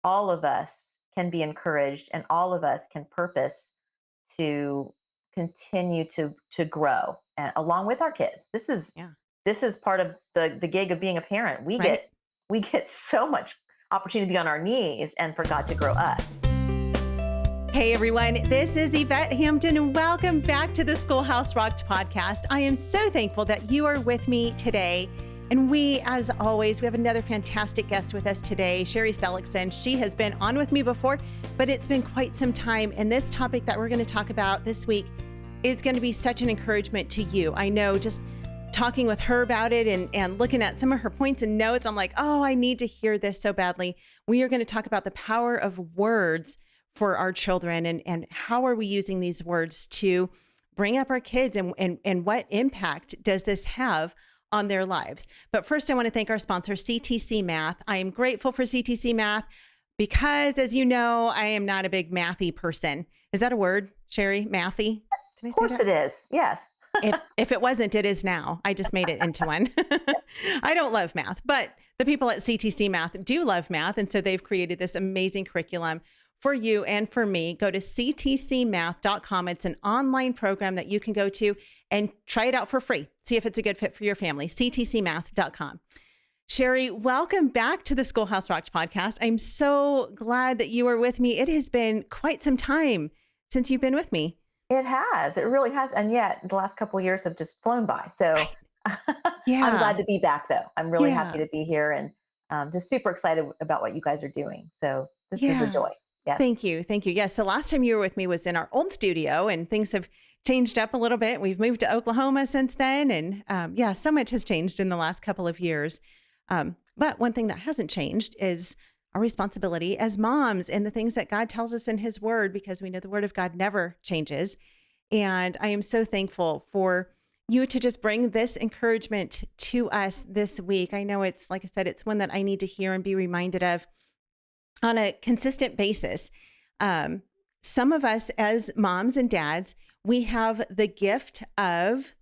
all of us can be encouraged and all of us can purpose to continue to grow and along with our kids. Yeah. This is part of the gig of being a parent. Right. We get so much opportunity to be on our knees and for God to grow us. Hey everyone, this is Yvette Hampton and welcome back to the Schoolhouse Rocked Podcast. I am so thankful that you are with me today. And we, as always, we have another fantastic guest with us today, Sherri Seligson. She has been on with me before, but it's been quite some time. And this topic that we're going to talk about this week is going to be such an encouragement to you. I know just talking with her about it and looking at some of her points and notes, I'm like, oh, I need to hear this so badly. We are going to talk about the power of words for our children and how are we using these words to bring up our kids and what impact does this have on their lives. But first, I want to thank our sponsor, CTC Math. I am grateful for CTC Math because, as you know, I am not a big mathy person. Is that a word, Sherri? Mathy? Of course it is. Yes. If it wasn't, it is now. I just made it into one. I don't love math, but the people at CTC Math do love math. And so they've created this amazing curriculum for you and for me. Go to ctcmath.com. It's an online program that you can go to and try it out for free. See if it's a good fit for your family. ctcmath.com. Sherri, welcome back to the Schoolhouse Rocked Podcast. I'm so glad that you are with me. It has been quite some time since you've been with me. It has. It really has. And yet the last couple of years have just flown by. So Yeah. I'm glad to be back, though. I'm really happy to be here and just super excited about what you guys are doing. So this is a joy. Yes. Thank you. Thank you. Yes. The last time you were with me was in our old studio and things have changed up a little bit. We've moved to Oklahoma since then. And so much has changed in the last couple of years. But one thing that hasn't changed is our responsibility as moms and the things that God tells us in his word, because we know the word of God never changes. And I am so thankful for you to just bring this encouragement to us this week. I know it's, like I said, it's one that I need to hear and be reminded of on a consistent basis. Some of us as moms and dads, we have the gift of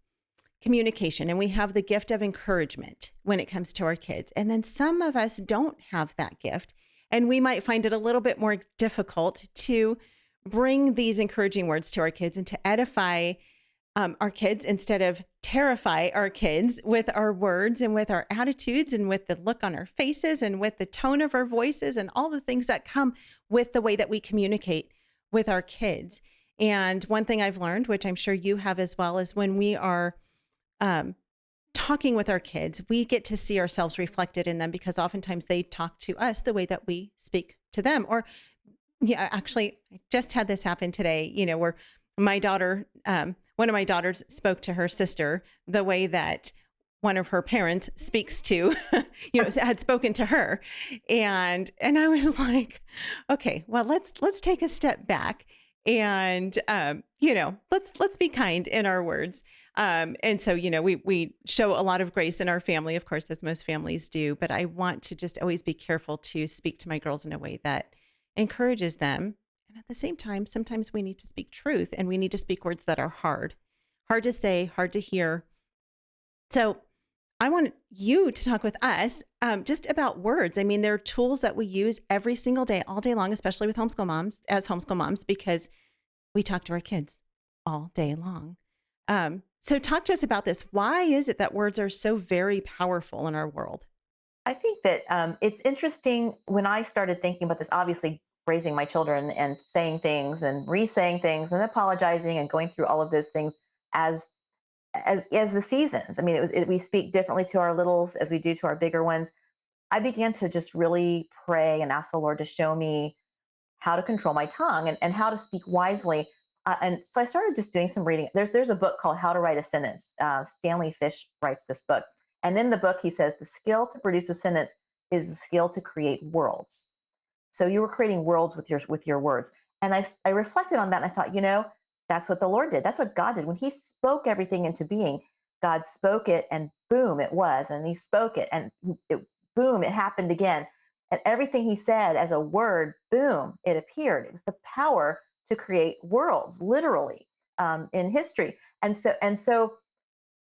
communication and we have the gift of encouragement when it comes to our kids. And then some of us don't have that gift. And we might find it a little bit more difficult to bring these encouraging words to our kids and to edify our kids instead of terrify our kids with our words and with our attitudes and with the look on our faces and with the tone of our voices and all the things that come with the way that we communicate with our kids. And one thing I've learned, which I'm sure you have as well, is when we are talking with our kids, we get to see ourselves reflected in them because oftentimes they talk to us the way that we speak to them. Or actually, I just had this happen today, where my daughter, one of my daughters spoke to her sister the way that one of her parents speaks to, had spoken to her. And I was like, okay, well, let's take a step back and, let's be kind in our words. And so, we show a lot of grace in our family, of course, as most families do, but I want to just always be careful to speak to my girls in a way that encourages them. And at the same time, sometimes we need to speak truth and we need to speak words that are hard to say, hard to hear. So I want you to talk with us just about words. I mean, there are tools that we use every single day, all day long, especially with homeschool moms, because we talk to our kids all day long. So talk to us about this. Why is it that words are so very powerful in our world? I think that it's interesting when I started thinking about this, obviously raising my children and saying things and re-saying things and apologizing and going through all of those things as the seasons. I mean, we speak differently to our littles as we do to our bigger ones. I began to just really pray and ask the Lord to show me how to control my tongue and how to speak wisely. And so I started just doing some reading. There's a book called How to Write a Sentence. Stanley Fish writes this book. And in the book, he says, the skill to produce a sentence is the skill to create worlds. So you were creating worlds with your words. And I reflected on that and I thought, that's what the Lord did. That's what God did. When he spoke everything into being, God spoke it and boom, it was. And he spoke it and boom, it happened again. And everything he said as a word, boom, it appeared. It was the power to create worlds, literally, in history. And so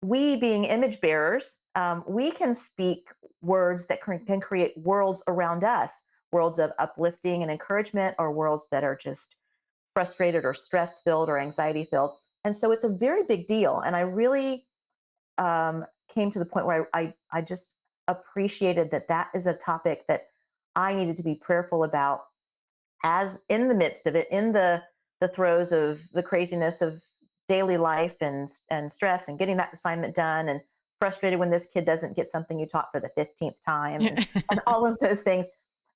we being image bearers, we can speak words that can create worlds around us. worlds of uplifting and encouragement, or worlds that are just frustrated or stress filled or anxiety filled. And so it's a very big deal. And I really came to the point where I just appreciated that that is a topic that I needed to be prayerful about, as in the midst of it, in the throes of the craziness of daily life and stress and getting that assignment done, and frustrated when this kid doesn't get something you taught for the 15th time, and all of those things.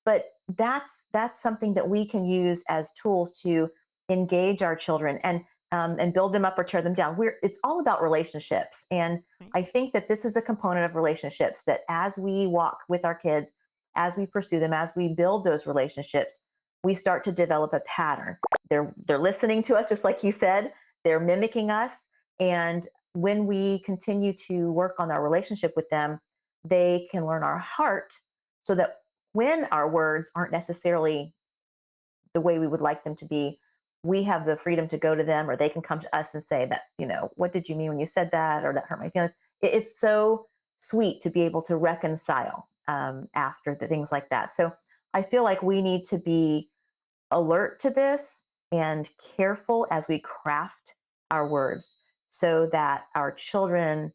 But that's something that we can use as tools to engage our children and build them up or tear them down. It's all about relationships. And I think that this is a component of relationships, that as we walk with our kids, as we pursue them, as we build those relationships, we start to develop a pattern. They're listening to us, just like you said, they're mimicking us. And when we continue to work on our relationship with them, they can learn our heart, so that when our words aren't necessarily the way we would like them to be, we have the freedom to go to them, or they can come to us and say that, what did you mean when you said that, or that hurt my feelings. It's so sweet to be able to reconcile after the things like that. So I feel like we need to be alert to this and careful as we craft our words, so that our children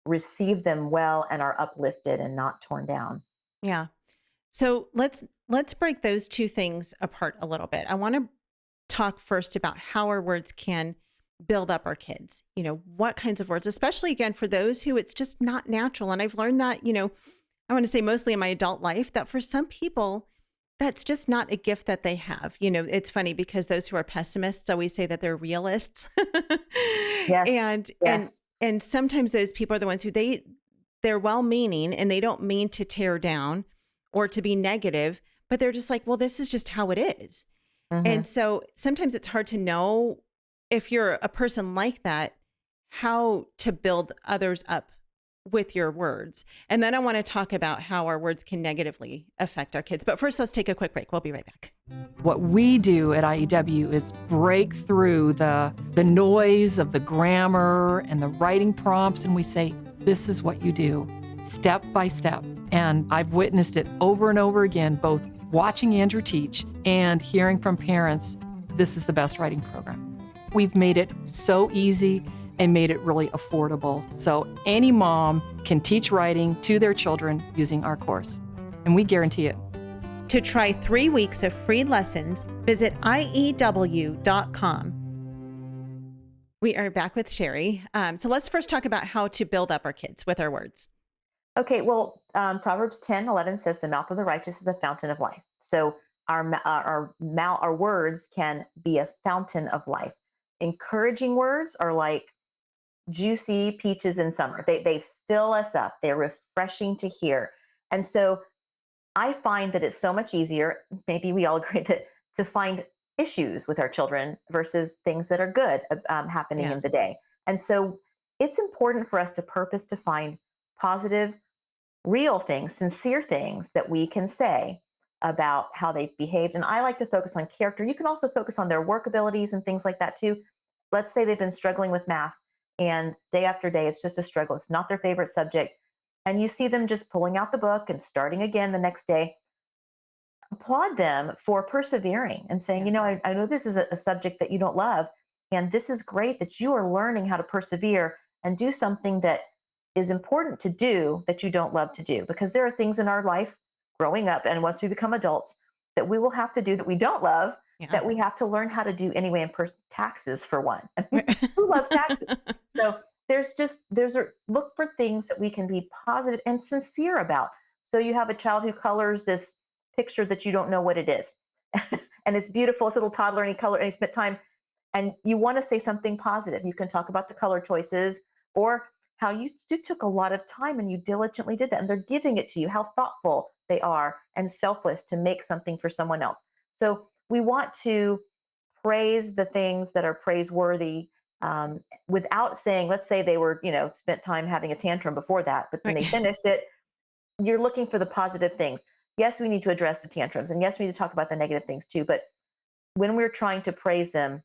receive them well and are uplifted and not torn down. Yeah. So let's break those two things apart a little bit. I want to talk first about how our words can build up our kids. What kinds of words, especially again for those who it's just not natural. And I've learned that, I want to say mostly in my adult life, that for some people that's just not a gift that they have. It's funny because those who are pessimists always say that they're realists. Yes. And yes. and sometimes those people are the ones who they're well-meaning and they don't mean to tear down or to be negative, but they're just like, well, this is just how it is. Mm-hmm. And so sometimes it's hard to know, if you're a person like that, how to build others up with your words. And then I want to talk about how our words can negatively affect our kids. But first, let's take a quick break. We'll be right back. What we do at IEW is break through the noise of the grammar and the writing prompts, and we say, this is what you do, step by step. And I've witnessed it over and over again, both watching Andrew teach and hearing from parents, this is the best writing program. We've made it so easy and made it really affordable. So any mom can teach writing to their children using our course, and we guarantee it. To try 3 weeks of free lessons, visit IEW.com. We are back with Sherri. So let's first talk about how to build up our kids with our words. Okay, well, Proverbs 10:11 says, the mouth of the righteous is a fountain of life. So our words can be a fountain of life. Encouraging words are like juicy peaches in summer. They fill us up. They're refreshing to hear. And so I find that it's so much easier, maybe we all agree, that to find issues with our children versus things that are good happening in the day. And so it's important for us to purpose to find positive, real things, sincere things that we can say about how they've behaved. And I like to focus on character. You can also focus on their work abilities and things like that too. Let's say they've been struggling with math, and day after day, it's just a struggle. It's not their favorite subject. And you see them just pulling out the book and starting again the next day. Applaud them for persevering and saying, I know this is a subject that you don't love, and this is great that you are learning how to persevere and do something that is important to do that you don't love to do. Because there are things in our life growing up, and once we become adults, that we will have to do that we don't love, that we have to learn how to do anyway, and taxes for one. Who loves taxes? So look for things that we can be positive and sincere about. So you have a child who colors this picture that you don't know what it is. And it's beautiful. It's a little toddler, and he spent time, and you want to say something positive. You can talk about the color choices, or how you took a lot of time and you diligently did that, and they're giving it to you, how thoughtful they are and selfless to make something for someone else. So we want to praise the things that are praiseworthy, without saying, let's say they were, spent time having a tantrum before that, but when they finished it, you're looking for the positive things. Yes, we need to address the tantrums, and yes, we need to talk about the negative things too. But when we're trying to praise them,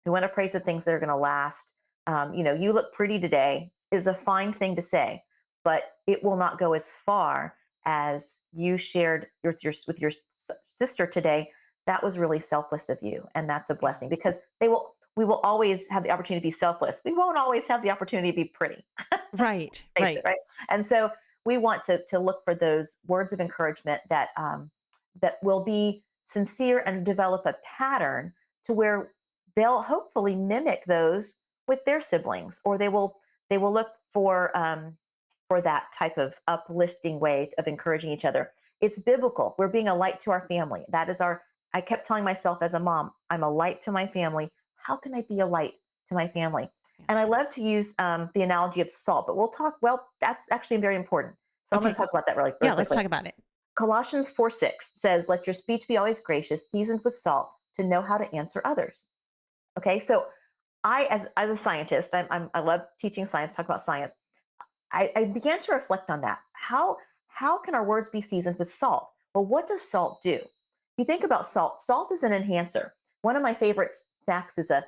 we want to praise the things that are going to last. You look pretty today is a fine thing to say, but it will not go as far as you shared with your sister today, that was really selfless of you. And that's a blessing, because we will always have the opportunity to be selfless. We won't always have the opportunity to be pretty. Right. Face Right. it, right. And so we want to look for those words of encouragement that that will be sincere and develop a pattern to where they'll hopefully mimic those with their siblings, or they will look for that type of uplifting way of encouraging each other. It's biblical. We're being a light to our family. That is our. I kept telling myself as a mom, I'm a light to my family. How can I be a light to my family? Yeah. And I love to use the analogy of salt, but well, that's actually very important. So I'm going Okay. to talk about that really Yeah. Let's quickly. talk about it. Colossians 4:6 says, let your speech be always gracious, seasoned with salt, to know how to answer others. Okay. So as a scientist, I love teaching science, talk about science. I began to reflect on that. How can our words be seasoned with salt? Well, what does salt do? You think about salt. Salt is an enhancer. One of my favorite snacks is a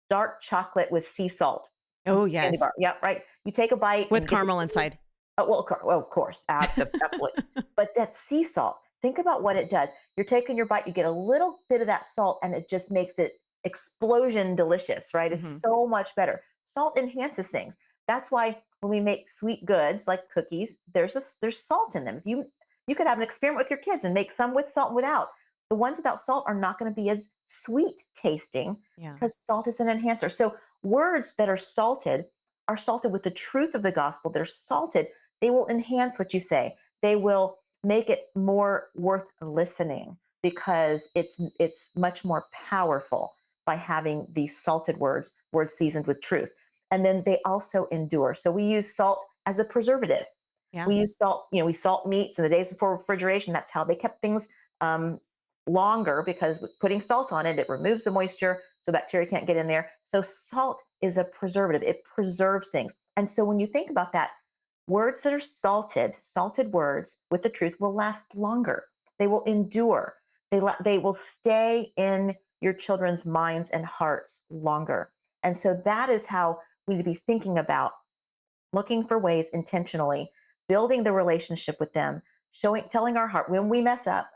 dark chocolate with sea salt Oh, candy yes. bar. Yeah, right. You take a bite With and get caramel the inside. oh, well, of course, absolutely. But that sea salt, think about what it does. You're taking your bite, you get a little bit of that salt, and it just makes it explosion delicious, right? Mhm. It's so much better. Salt enhances things. That's why when we make sweet goods like cookies, there's salt in them. If you could have an experiment with your kids and make some with salt and without. The ones without salt are not going to be as sweet tasting Yeah. because salt is an enhancer. So words that are salted with the truth of the gospel. They're salted. They will enhance what you say. They will make it more worth listening because it's much more powerful by having these salted words seasoned with truth. And then they also endure. So we use salt as a preservative. Yeah. We use salt, we salt meats in the days before refrigeration. That's how they kept things um, longer, because with putting salt on it, it removes the moisture so bacteria can't get in there. So salt is a preservative. It preserves things. And so when you think about that, words that are salted words with the truth will last longer. They will endure. They will stay in your children's minds and hearts longer. And so that is how we need to be thinking about looking for ways intentionally, building the relationship with them, telling our heart when we mess up,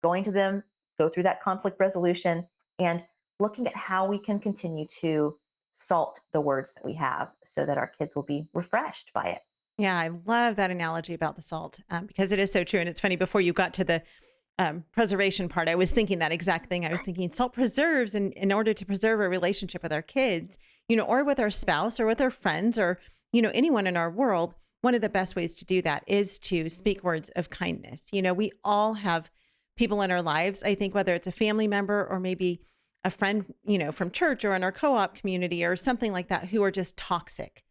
going to them, go through that conflict resolution, and looking at how we can continue to salt the words that we have so that our kids will be refreshed by it. Yeah, I love that analogy about the salt because it is so true. And it's funny, before you got to the preservation part, I was thinking that exact thing. I was thinking salt preserves, and in order to preserve a relationship with our kids, or with our spouse or with our friends or, anyone in our world, one of the best ways to do that is to speak words of kindness. We all have people in our lives, I think, whether it's a family member or maybe a friend, from church or in our co-op community or something like that, who are just toxic.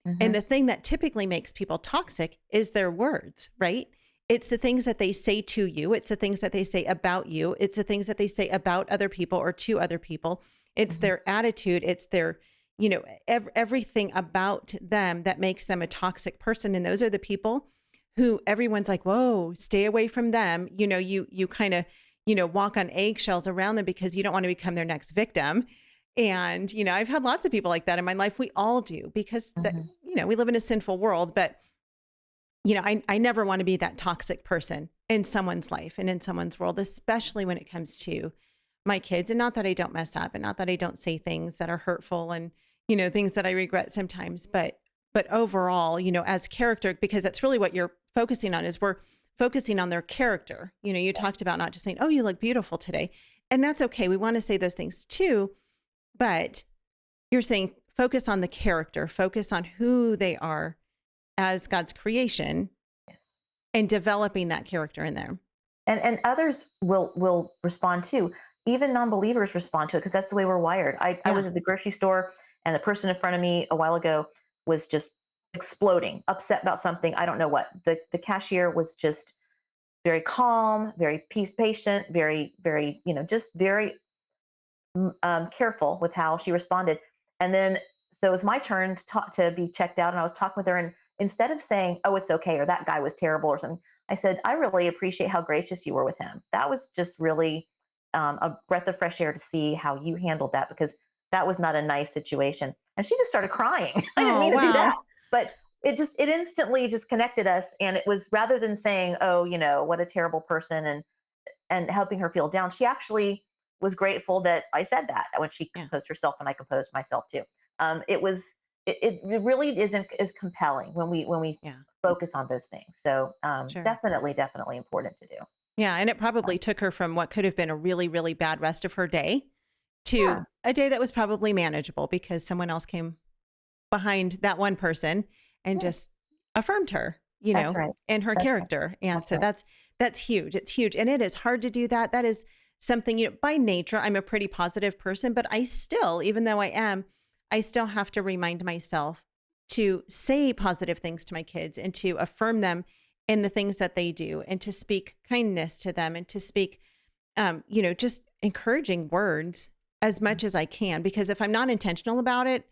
And Mhm. the thing that typically makes people toxic is their words, right? It's the things that they say to you. It's the things that they say about you. It's the things that they say about other people or to other people. It's Mhm. their attitude. It's their, everything about them that makes them a toxic person. And those are the people who everyone's like, whoa, stay away from them. You kind of, walk on eggshells around them because you don't want to become their next victim. And, I've had lots of people like that in my life. We all do, because that, Mhm. we live in a sinful world, but I never want to be that toxic person in someone's life and in someone's world, especially when it comes to my kids. And not that I don't mess up and not that I don't say things that are hurtful and, things that I regret sometimes, but overall, as character, because that's really what you're focusing on, is we're focusing on their character. You talked about not just saying, oh, you look beautiful today. And that's okay. We want to say those things too, but you're saying focus on the character, focus on who they are as God's creation, Yes. and developing that character in them. And others will respond too. Even non-believers respond to it because that's the way we're wired. I Yeah. was at the grocery store, and the person in front of me a while ago was just exploding, upset about something. I don't know what. The cashier was just very calm, very patient, very, very, just very careful with how she responded. And then, so it was my turn to be checked out. And I was talking with her. And instead of saying, oh, it's okay, or that guy was terrible or something, I said, I really appreciate how gracious you were with him. That was just really a breath of fresh air to see how you handled that, because that was not a nice situation. And she just started crying. I didn't Oh, mean to do that. wow. But it instantly just connected us. And it was, rather than saying, oh, what a terrible person. and helping her feel down, she actually was grateful that I said that when she Yeah. composed herself and I composed myself too. It really isn't as compelling when we Yeah. focus on those things. So Sure. definitely important to do. Yeah. And it probably took her from what could have been a really, really bad rest of her day to Yeah, a day that was probably manageable because someone else came behind that one person and yeah, just affirmed her, that's right. and her That's right. character. And That's so right. that's huge. It's huge. And it is hard to do that. That is something, by nature, I'm a pretty positive person, but I still, even though I still have to remind myself to say positive things to my kids and to affirm them in the things that they do and to speak kindness to them and to speak, just encouraging words as much as I can, because if I'm not intentional about it,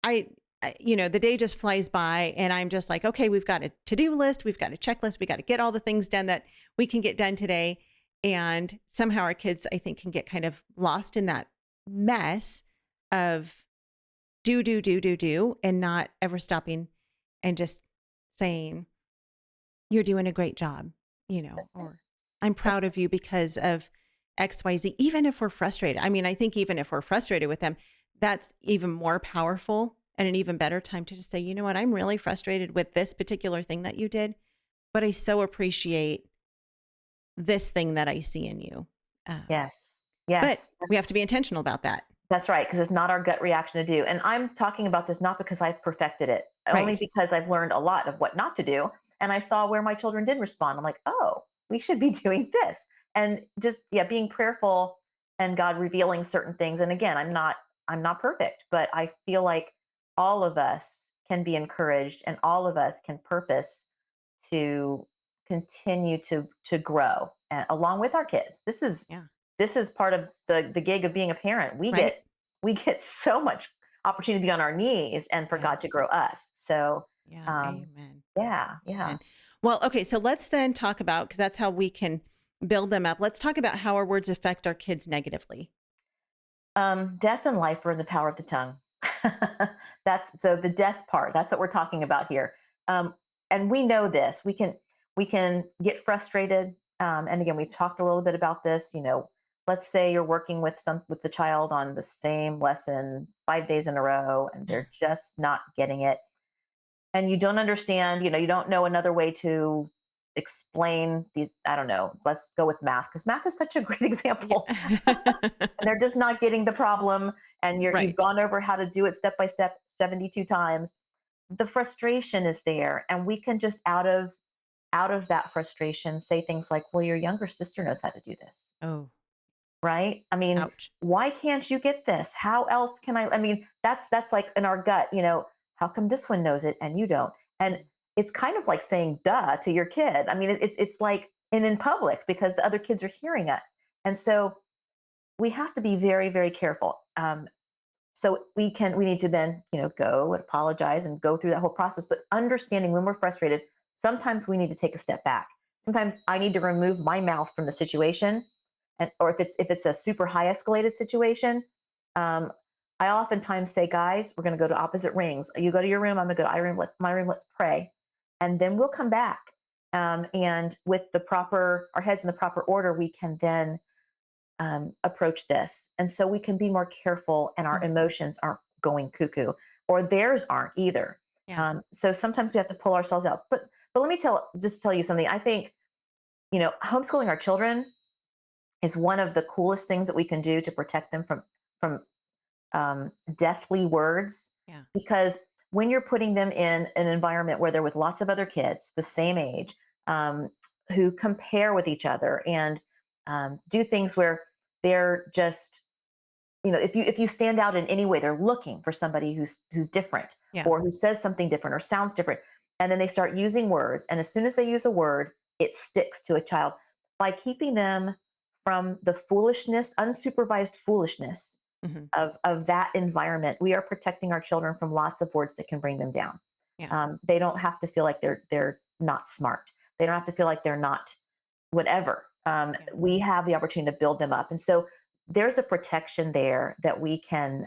the day just flies by and I'm just like, okay, we've got a to-do list. We've got a checklist. We got to get all the things done that we can get done today. And somehow our kids, I think, can get kind of lost in that mess of do, and not ever stopping and just saying, you're doing a great job, That's right. or I'm proud of you because of XYZ, even if we're frustrated. I mean, I think even if we're frustrated with them, that's even more powerful and an even better time to just say, you know what, I'm really frustrated with this particular thing that you did, but I so appreciate this thing that I see in you. Um, Yes. but Yes. we have to be intentional about that. That's right, because it's not our gut reaction to do. And I'm talking about this not because I've perfected it, only Right. because I've learned a lot of what not to do. And I saw where my children did respond. I'm like, oh, we should be doing this. And just, yeah, being prayerful and God revealing certain things. And again, I'm not perfect, but I feel like all of us can be encouraged and all of us can purpose to continue to grow along with our kids. Yeah. This is part of the gig of being a parent. We Right. get so much opportunity to be on our knees and for God to Yes. grow us. So Yeah. um, Amen. yeah. Amen. Well, okay. So let's then talk about, because that's how we can build them up. Let's talk about how our words affect our kids negatively. Death and life are in the power of the tongue. That's so the death part. That's what we're talking about here. Um, and we know this. We can get frustrated. And again, we've talked a little bit about this. Let's say you're working with the child on the same lesson 5 days in a row, and they're just not getting it, and you don't understand. You don't know another way to explain I don't know. Let's go with math because math is such a great example. Yeah. And they're just not getting the problem, and you've Right. gone over how to do it step by step 72 times. The frustration is there, and we can just out of that frustration say things like, well, your younger sister knows how to do this, Oh, right? I mean, ouch. why can't you get this? How else can I mean, that's like in our gut, how come this one knows it and you don't? And it's kind of like saying duh to your kid. I mean, it's like, and in public because the other kids are hearing it. And so we have to be very, very careful. So we need to then, go and apologize and go through that whole process. But understanding when we're frustrated, sometimes we need to take a step back. Sometimes I need to remove my mouth from the situation, or if it's a super high escalated situation, um, I oftentimes say, guys, we're going to go to opposite rings. You go to your room, I'm going to go to my room. Let's pray, and then we'll come back. And with our heads in the proper order, we can then approach this. And so we can be more careful and our Mm. emotions aren't going cuckoo or theirs aren't either. Yeah. So sometimes we have to pull ourselves out. But let me tell you something. I think, homeschooling our children is one of the coolest things that we can do to protect them from deathly words. Yeah. Because when you're putting them in an environment where they're with lots of other kids the same age, who compare with each other and do things where they're just, if you stand out in any way, they're looking for somebody who's different Yeah. or who says something different or sounds different, and then they start using words, and as soon as they use a word, it sticks to a child. By keeping them from the foolishness, unsupervised foolishness Hmm. of that environment, we are protecting our children from lots of words that can bring them down. Yeah. They don't have to feel like they're not smart. They don't have to feel like they're not whatever. Yeah. We have the opportunity to build them up, and so there's a protection there that we can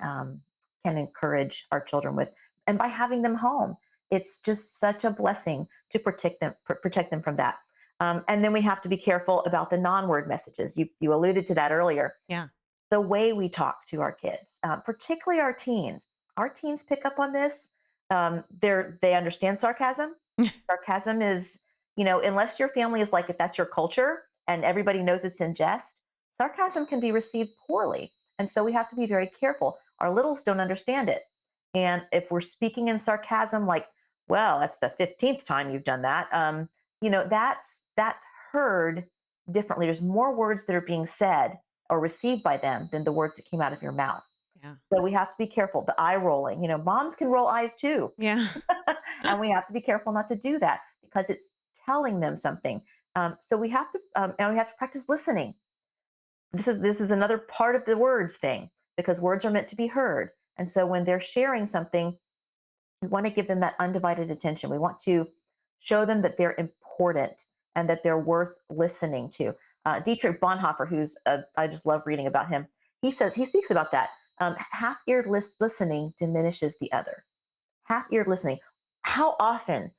encourage our children with, and by having them home, it's just such a blessing to protect them from that. And then we have to be careful about the non-word messages. You alluded to that earlier. Yeah. The way we talk to our kids, particularly our teens. Our teens pick up on this. They understand sarcasm. Sarcasm is, unless your family is like, if that's your culture and everybody knows it's in jest, sarcasm can be received poorly. And so we have to be very careful. Our littles don't understand it. And if we're speaking in sarcasm, like, well, that's the 15th time you've done that, that's heard differently. There's more words that are being said or received by them than the words that came out of your mouth. Yeah. So we have to be careful. The eye rolling, moms can roll eyes too. Yeah. And we have to be careful not to do that because it's telling them something. So we have to, and we have to practice listening. This is another part of the words thing, because words are meant to be heard. And so when they're sharing something, we want to give them that undivided attention. We want to show them that they're important and that they're worth listening to. Dietrich Bonhoeffer, I just love reading about him. He speaks about that. Half-eared listening diminishes the other. Half-eared listening. How often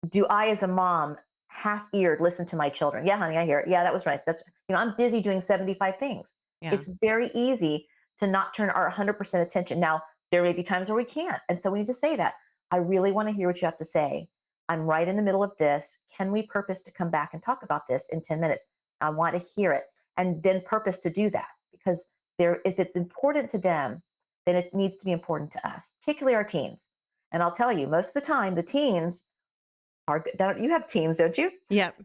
do I, as a mom, half-eared listen to my children? Yeah, honey, I hear it. Yeah, that was nice. That's, I'm busy doing 75 things. Yeah. It's very easy to not turn our 100% attention. Now, there may be times where we can't. And so we need to say that. I really want to hear what you have to say. I'm right in the middle of this. Can we purpose to come back and talk about this in 10 minutes? I want to hear it. And then purpose to do that. Because if it's important to them, then it needs to be important to us, particularly our teens. And I'll tell you, most of the time, the teens you have teens, don't you? Yep.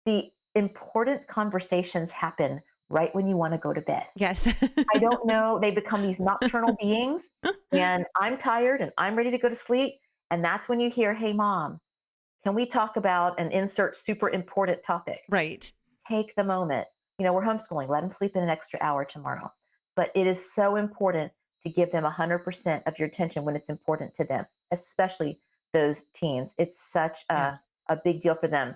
The important conversations happen right when you want to go to bed. Yes. I don't know. They become these nocturnal beings, and I'm tired and I'm ready to go to sleep. And that's when you hear, hey, mom, can we talk about an insert super important topic? Right. Take the moment. We're homeschooling. Let them sleep in an extra hour tomorrow. But it is so important to give them 100% of your attention when it's important to them, especially those teens. It's such a big deal for them.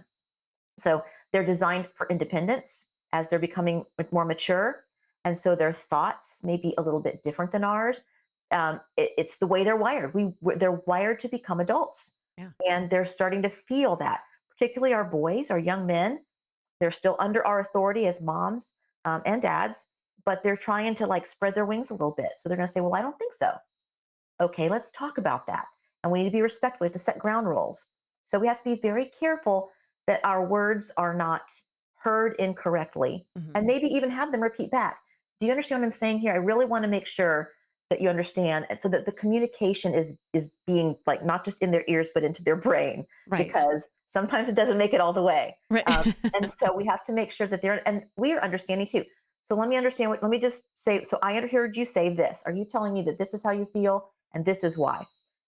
So they're designed for independence as they're becoming more mature. And so their thoughts may be a little bit different than ours. It's the way they're wired. They're wired to become adults. Yeah. And they're starting to feel that, particularly our boys, our young men. They're still under our authority as moms and dads, but they're trying to spread their wings a little bit. So they're going to say, well, I don't think so. Okay, let's talk about that. And we need to be respectful. We have to set ground rules. So we have to be very careful that our words are not heard incorrectly, and maybe even have them repeat back. Do you understand what I'm saying here? I really want to make sure that you understand, so that the communication is being not just in their ears, but into their brain, right. Because sometimes it doesn't make it all the way. Right. And so we have to make sure that and we are understanding too. So let me just say, so I heard you say this. Are you telling me that this is how you feel? And this is why.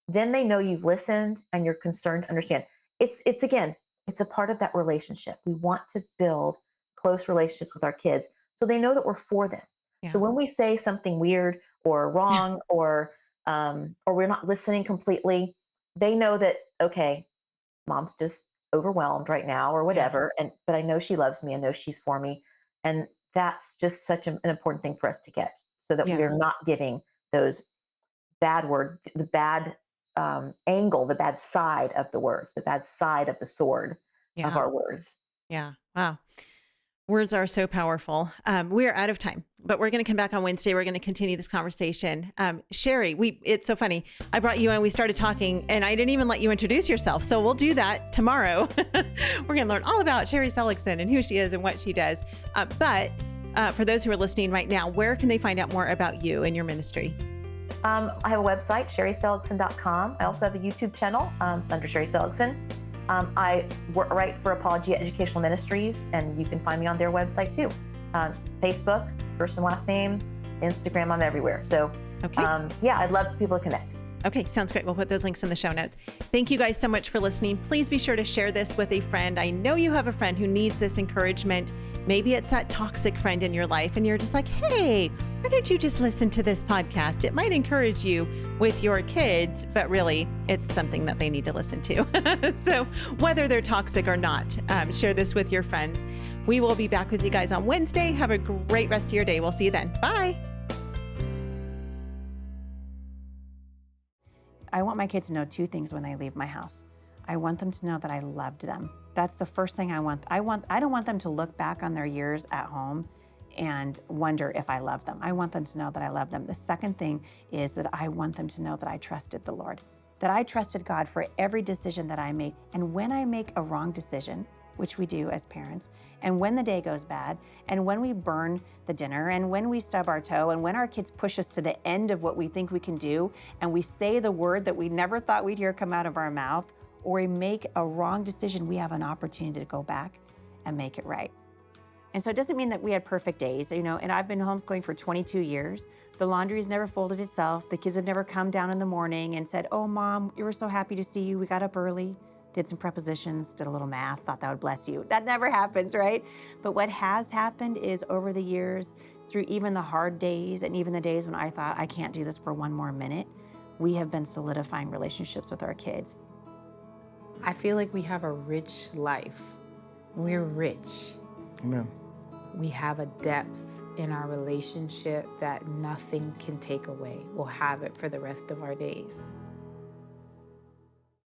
Then they know you've listened and you're concerned to understand. It's a part of that relationship. We want to build close relationships with our kids so they know that we're for them. Yeah. So when we say something weird or wrong or we're not listening completely, they know that, okay, mom's just overwhelmed right now or whatever. Yeah. But I know she loves me. I know she's for me. And that's just such an important thing for us to get, so that we're not giving those bad words, the bad angle, the bad side of the words, the bad side of the sword of our words. Yeah. Wow. Words are so powerful. We're out of time, but we're going to come back on Wednesday. We're going to continue this conversation. Sherri, it's so funny. I brought you in, we started talking, and I didn't even let you introduce yourself. So we'll do that tomorrow. We're going to learn all about Sherri Seligson and who she is and what she does. But for those who are listening right now, where can they find out more about you and your ministry? I have a website, sherriseligson.com. I also have a YouTube channel under Sherri Seligson. I write for Apologia Educational Ministries, and you can find me on their website too. Facebook, first and last name, Instagram, I'm everywhere. So okay. I'd love people to connect. Okay, sounds great. We'll put those links in the show notes. Thank you guys so much for listening. Please be sure to share this with a friend. I know you have a friend who needs this encouragement. Maybe it's that toxic friend in your life and you're just like, hey, why don't you just listen to this podcast? It might encourage you with your kids, but really it's something that they need to listen to. So whether they're toxic or not, share this with your friends. We will be back with you guys on Wednesday. Have a great rest of your day. We'll see you then. Bye. I want my kids to know two things when they leave my house. I want them to know that I loved them, That's the first thing I want. I don't want them to look back on their years at home and wonder if I love them. I want them to know that I love them. The second thing is that I want them to know that I trusted the Lord, that I trusted God for every decision that I make. And when I make a wrong decision, which we do as parents, and when the day goes bad, and when we burn the dinner, and when we stub our toe, and when our kids push us to the end of what we think we can do, and we say the word that we never thought we'd hear come out of our mouth, or we make a wrong decision, we have an opportunity to go back and make it right. And so it doesn't mean that we had perfect days, and I've been homeschooling for 22 years. The laundry's never folded itself. The kids have never come down in the morning and said, "Oh, Mom, we were so happy to see you. We got up early, did some prepositions, did a little math, thought that would bless you." That never happens, right? But what has happened is over the years, through even the hard days and even the days when I thought I can't do this for one more minute, we have been solidifying relationships with our kids. I feel like we have a rich life. We're rich. Amen. We have a depth in our relationship that nothing can take away. We'll have it for the rest of our days.